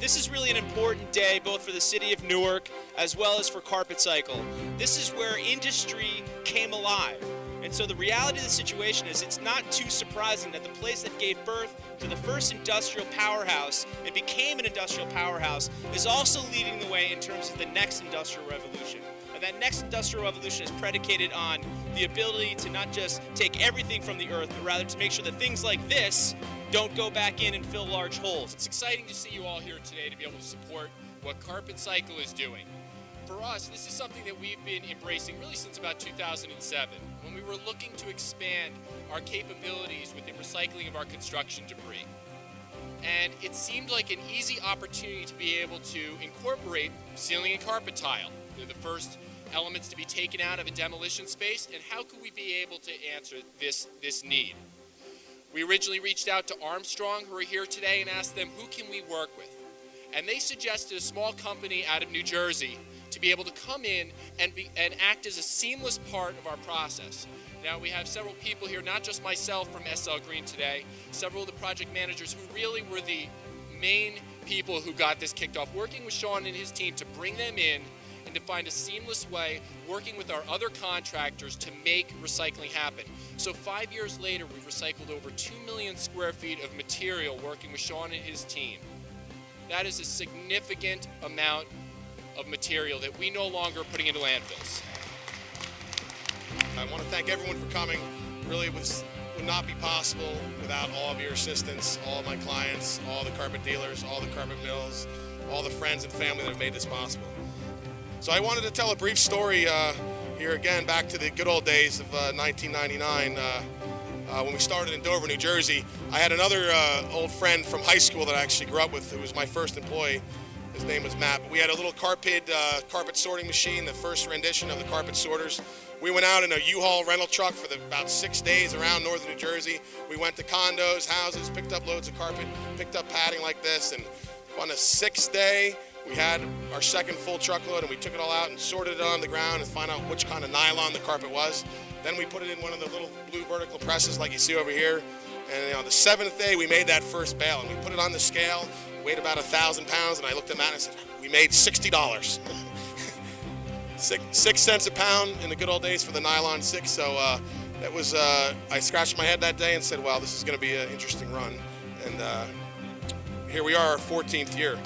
This is really an important day both for the city of Newark as well as for CarpetCycle. This is where industry came alive. And so the reality of the situation is it's not too surprising that the place that gave birth to the first industrial powerhouse and became an industrial powerhouse is also leading the way in terms of the next industrial revolution. And that next industrial revolution is predicated on the ability to not just take everything from the earth, but rather to make sure that things like this don't go back in and fill large holes. It's exciting to see you all here today to be able to support what CarpetCycle is doing. For us, this is something that we've been embracing really since about 2007, when we were looking to expand our capabilities with the recycling of our construction debris. And it seemed like an easy opportunity to be able to incorporate ceiling and carpet tile. They're the first elements to be taken out of a demolition space, and how could we be able to answer this need? We originally reached out to Armstrong, who are here today, and asked them, who can we work with? And they suggested a small company out of New Jersey to be able to come in and act as a seamless part of our process. Now, we have several people here, not just myself from SL Green today, several of the project managers who really were the main people who got this kicked off, working with Sean and his team to bring them in and to find a seamless way, working with our other contractors to make recycling happen. So 5 years later, we've recycled over 2 million square feet of material working with Sean and his team. That is a significant amount of material that we no longer are putting into landfills. I want to thank everyone for coming. Really, it would not be possible without all of your assistance, all of my clients, all the carpet dealers, all the carpet mills, all the friends and family that have made this possible. So I wanted to tell a brief story here again, back to the good old days of 1999 when we started in Dover, New Jersey. I had another old friend from high school that I actually grew up with, who was my first employee. His name was Matt. We had a little carpet sorting machine, the first rendition of the carpet sorters. We went out in a U-Haul rental truck for about 6 days around northern New Jersey. We went to condos, houses, picked up loads of carpet, picked up padding like this, and on the sixth day, we had our second full truckload, and we took it all out and sorted it on the ground and find out which kind of nylon the carpet was. Then we put it in one of the little blue vertical presses like you see over here. And on the seventh day, we made that first bale, and we put it on the scale, weighed about 1,000 pounds, and I looked at Matt and I said, we made $60. 6 cents a pound in the good old days for the nylon 6. So that was, I scratched my head that day and said, wow, this is going to be an interesting run. And here we are, our 14th year.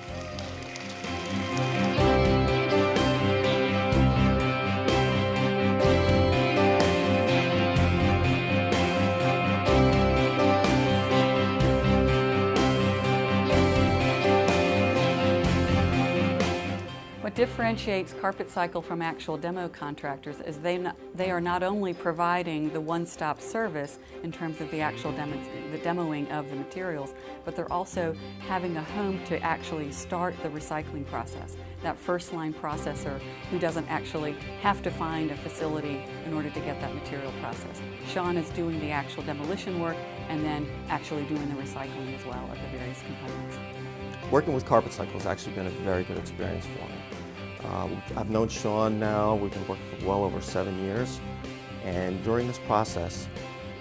What differentiates CarpetCycle from actual demo contractors is they are not only providing the one-stop service in terms of the actual demoing of the materials, but they're also having a home to actually start the recycling process. That first-line processor who doesn't actually have to find a facility in order to get that material processed. Sean is doing the actual demolition work and then actually doing the recycling as well of the various components. Working with CarpetCycle has actually been a very good experience for me. I've known Sean now, we've been working for well over 7 years, and during this process,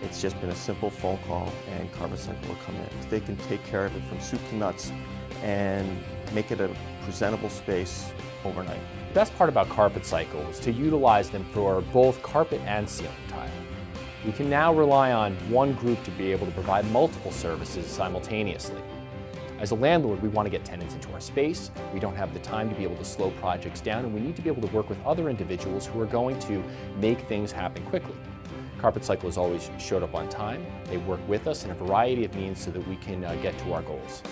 it's just been a simple phone call and CarpetCycle will come in. They can take care of it from soup to nuts and make it a presentable space overnight. The best part about CarpetCycle is to utilize them for both carpet and ceiling tile. We can now rely on one group to be able to provide multiple services simultaneously. As a landlord, we want to get tenants into our space. We don't have the time to be able to slow projects down, and we need to be able to work with other individuals who are going to make things happen quickly. CarpetCycle has always showed up on time. They work with us in a variety of means so that we can get to our goals.